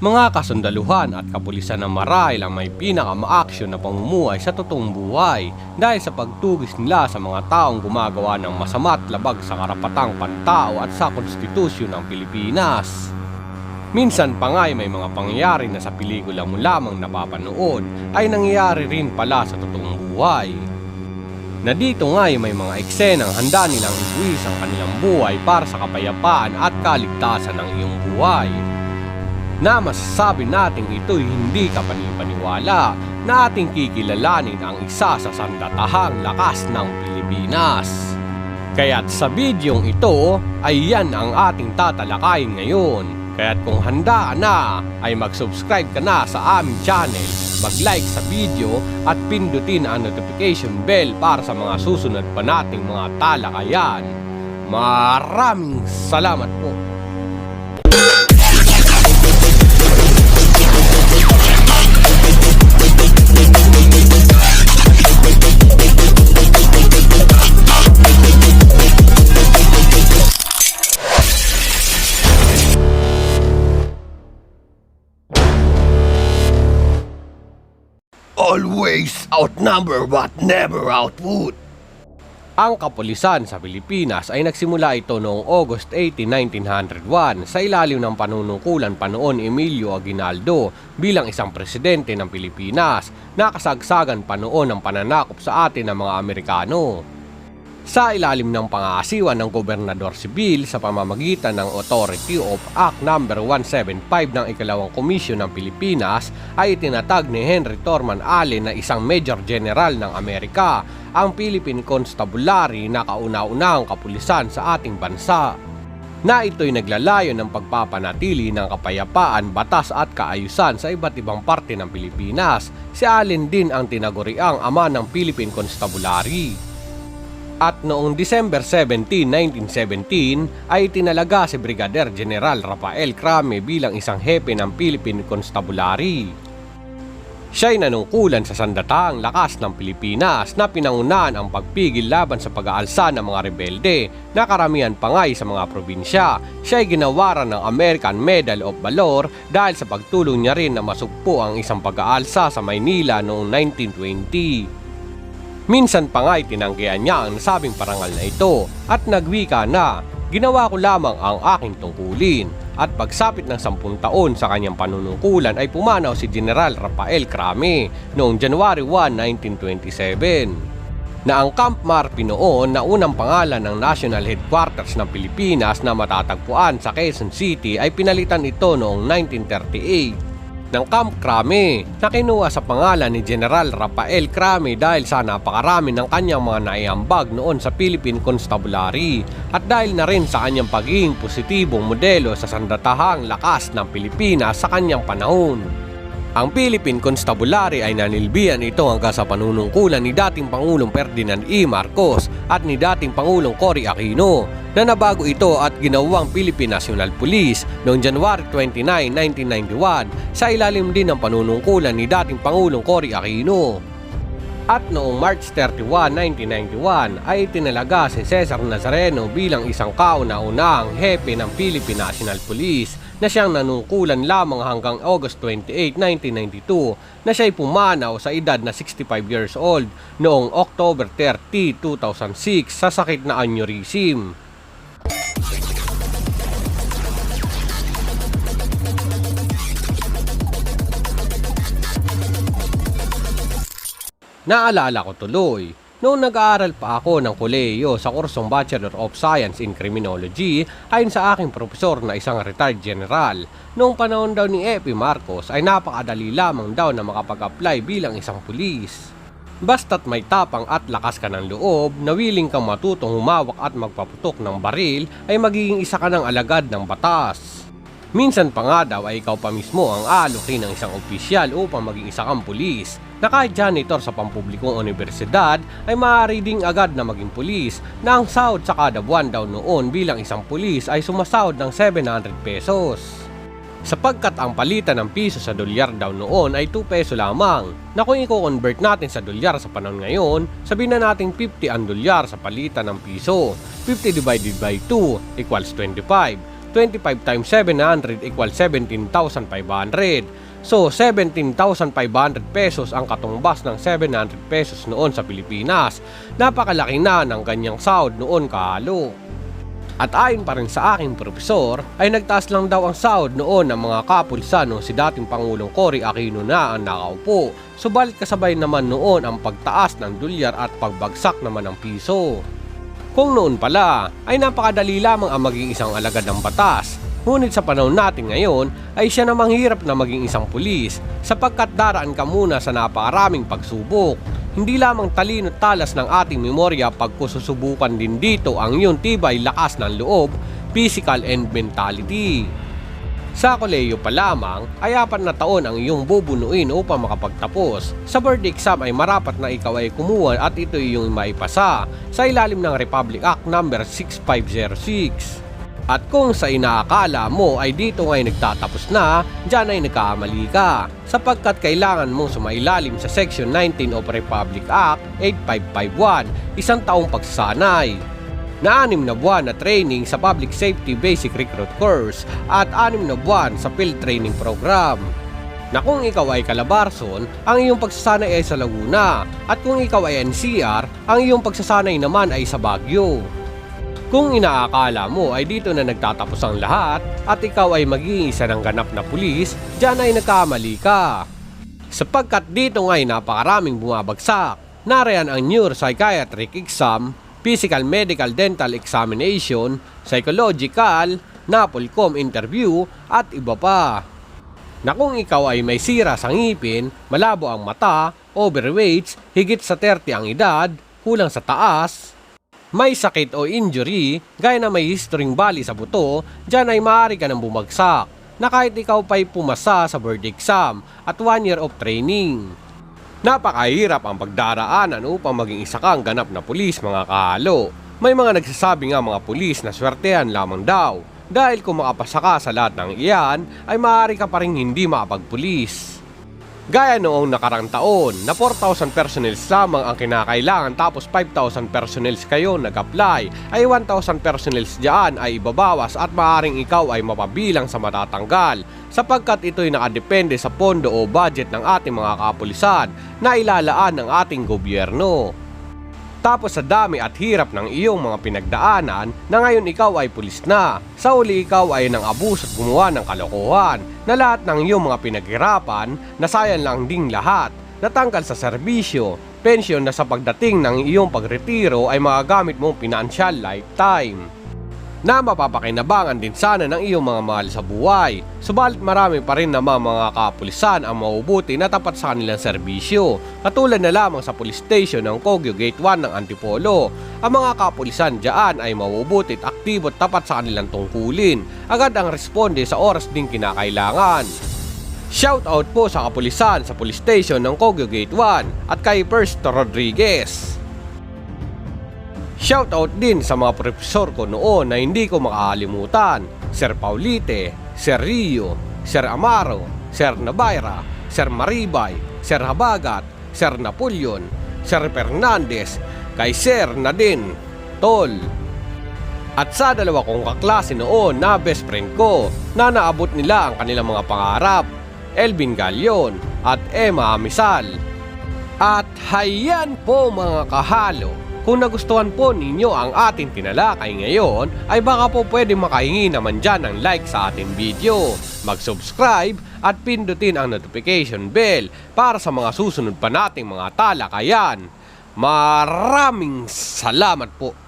Mga kasundaluhan at kapulisan ng marahil ang may pinaka-ma-action na pamumuhay sa totoong buhay dahil sa pagtugis nila sa mga taong gumagawa ng masama at labag sa karapatang pantao at sa konstitusyon ng Pilipinas. Minsan pa nga ay may mga pangyayari na sa pelikula mo lamang napapanood ay nangyayari rin pala sa totoong buhay. Na dito nga ay may mga eksenang handa nilang ibuwis ang kanilang buhay para sa kapayapaan at kaligtasan ng iyong buhay. Na masasabi natin ito'y hindi kapanipaniwala na ating kikilalanin ang isa sa sandatahang lakas ng Pilipinas. Kaya't sa bidyong ito ay yan ang ating tatalakayin ngayon. Kaya't kung handa ka na ay mag-subscribe ka na sa aming channel, mag-like sa video at pindutin ang notification bell para sa mga susunod pa nating mga talakayan. Maraming salamat po! Always outnumber but never outwit. Ang kapulisan sa Pilipinas ay nagsimula ito noong August 18, 1901 sa ilalim ng panunungkulan pa noon Emilio Aguinaldo bilang isang presidente ng Pilipinas na kasagsagan pa noon ng pananakop sa atin ng mga Amerikano. Sa ilalim ng pangasiwa ng Gobernador Sibil sa pamamagitan ng Authority of Act No. 175 ng Ikalawang Komisyon ng Pilipinas ay itinatag ni Henry Torman Allen na isang Major General ng Amerika ang Philippine Constabulary na kauna-unahang kapulisan sa ating bansa. Na ito'y naglalayon ng pagpapanatili ng kapayapaan, batas at kaayusan sa iba't ibang parte ng Pilipinas. Si Allen din ang tinaguriang ama ng Philippine Constabulary. At noong December 17, 1917 ay tinalaga si Brigadier General Rafael Crame bilang isang hepe ng Philippine Constabulary. Siya'y nanungkulan sa sandatahang lakas ng Pilipinas na pinangunahan ang pagpigil laban sa pag-aalsa ng mga rebelde na karamihan pa nga sa mga probinsya. Siya'y ginawaran ng American Medal of Valor dahil sa pagtulong niya rin na masugpo ang isang pag-aalsa sa Maynila noong 1920. Minsan pa nga tinanggihan niya ang nasabing parangal na ito at nagwika na, "Ginawa ko lamang ang aking tungkulin." At pagsapit ng 10 taon sa kanyang panunungkulan ay pumanaw si General Rafael Crame noong January 1, 1927. Na ang Camp Marpi noon na unang pangalan ng National Headquarters ng Pilipinas na matatagpuan sa Quezon City ay pinalitan ito noong 1938. Ng Camp Crame na kinuha sa pangalan ni General Rafael Crame dahil sa napakarami ng kanyang mga naiambag noon sa Philippine Constabulary at dahil na rin sa kanyang pagiging positibong modelo sa sandatahang lakas ng Pilipinas sa kanyang panahon. Ang Philippine Constabulary ay nanilbihan ito hanggang sa panunungkulan ni dating Pangulong Ferdinand E. Marcos at ni dating Pangulong Cory Aquino na nabago ito at ginawang Philippine National Police noong January 29, 1991 sa ilalim din ng panunungkulan ni dating Pangulong Cory Aquino. At noong March 31, 1991 ay tinalaga si Cesar Nazareno bilang isang kauna-unahang hepe ng Philippine National Police na siyang nanungkulan lamang hanggang August 28, 1992 na siya'y pumanaw sa edad na 65 years old noong October 30, 2006 sa sakit na aneurysm. Naalala ko tuloy, noong nag-aaral pa ako ng kolehiyo sa kursong Bachelor of Science in Criminology ayon sa aking profesor na isang retired general, noong panahon daw ni F.P. Marcos ay napakadali lamang daw na makapag-apply bilang isang pulis. Basta't may tapang at lakas ka ng loob, na willing kang matutong humawak at magpaputok ng baril, ay magiging isa ka ng alagad ng batas. Minsan pa nga daw ay ikaw pa mismo ang aalukin ng isang opisyal upang maging isa kang pulis, na kahit janitor sa pampublikong universidad ay maaari ding agad na maging pulis, na ang sahod sa kada buwan daw noon bilang isang pulis ay sumasahod ng 700 pesos. Sapagkat ang palitan ng piso sa dolyar daw noon ay 2 peso lamang, na kung i-convert natin sa dolyar sa panahon ngayon, sabihin na natin 50 ang dolyar sa palitan ng piso. 50 divided by 2 equals 25. 25 times 700 equals 17,500. So, 17,500 pesos ang katumbas ng 700 pesos noon sa Pilipinas. Napakalaki na ng kanyang sahod noon kahalo. At ayon pa rin sa aking profesor, ay nagtaas lang daw ang sahod noon ng mga kapulisan nung si dating Pangulong Cory Aquino na ang nakaupo. Subalit kasabay naman noon ang pagtaas ng dolyar at pagbagsak naman ng piso. Kung noon pala, ay napakadali lamang ang maging isang alagad ng batas. Ngunit sa panahon natin ngayon, ay siya namang hirap na maging isang pulis sapagkat daraan ka muna sa napakaraming pagsubok. Hindi lamang talino at talas ng ating memorya pagkususubukan din dito ang iyong tibay lakas ng loob, physical and mentality. Sa kolehiyo pa lamang ay 4 na taon ang iyong bubunuin upang makapagtapos. Sa board exam ay marapat na ikaw ay kumuha at ito yung maipasa sa ilalim ng Republic Act No. 6506. At kung sa inaakala mo ay dito ngay nagtatapos na, dyan ay nagkakamali ka sapagkat kailangan mong sumailalim sa Section 19 of Republic Act 8551, isang taong pagsasanay, na 6 na buwan na training sa Public Safety Basic Recruit Course at 6 na buwan sa Field Training Program. Na kung ikaw ay Calabarzon, ang iyong pagsasanay ay sa Laguna at kung ikaw ay NCR, ang iyong pagsasanay naman ay sa Baguio. Kung inaakala mo ay dito na nagtatapos ang lahat at ikaw ay mag-iisa ng ganap na pulis, dyan ay nagkamali ka. Sapagkat dito nga'y napakaraming bumabagsak. Nariyan ang neuropsychiatric exam, physical medical dental examination, psychological, NAPOLCOM interview at iba pa. Na kung ikaw ay may sira sa ngipin, malabo ang mata, overweight, higit sa 30 ang edad, kulang sa taas, may sakit o injury, gaya na may historyng bali sa buto, dyan ay maaari ka nang bumagsak, na kahit ikaw pa'y pumasa sa board exam at 1 year of training. Napakahirap ang pagdaraanan upang maging isa kang ganap na pulis, mga kahalo. May mga nagsasabi nga mga pulis na swertehan lamang daw, dahil kung makapasa ka sa lahat ng iyan, ay maaari ka pa rin hindi makapagpulis. Gaya noong nakarang taon na 4,000 personnel lamang ang kinakailangan tapos 5,000 personnel kayo nag-apply, ay 1,000 personnel diyan ay ibabawas at maaaring ikaw ay mapabilang sa matatanggal sapagkat ito'y nakadepende sa pondo o budget ng ating mga kapulisan na ilalaan ng ating gobyerno. Tapos sa dami at hirap ng iyong mga pinagdaanan na ngayon ikaw ay pulis na, sa uli ikaw ay nang abuso at gumawa ng kalokohan na lahat ng iyong mga pinaghirapan nasayang lang ding lahat, natanggal sa serbisyo, pensyon na sa pagdating ng iyong pagretiro ay magagamit mong financial lifetime. Na mapapakinabangan din sana ng iyong mga mahal sa buhay. Subalit marami pa rin naman mga kapulisan ang maubuti na tapat sa kanilang serbisyo. Katulad na lamang sa police station ng Kogyo Gate 1 ng Antipolo. Ang mga kapulisan diyan ay maubuti at aktibo at tapat sa kanilang tungkulin. Agad ang responde sa oras din kinakailangan. Shoutout po sa kapulisan sa police station ng Kogyo Gate 1 at kay First Rodriguez. Shoutout din sa mga profesor ko noon na hindi ko makakalimutan, Sir Paulite, Sir Rio, Sir Amaro, Sir Nabaira, Sir Maribay, Sir Habagat, Sir Napoleon, Sir Fernandez, kay Sir Nadine, Tol. At sa dalawa kong kaklase noon na best friend ko na naabot nila ang kanilang mga pangarap, Elvin Galion at Emma Amisal. At hayan po mga kahalo. Kung nagustuhan po ninyo ang ating tinalakay ngayon, ay baka po pwede makahingi naman dyan ng like sa ating video, mag-subscribe at pindutin ang notification bell para sa mga susunod pa nating mga talakayan. Maraming salamat po!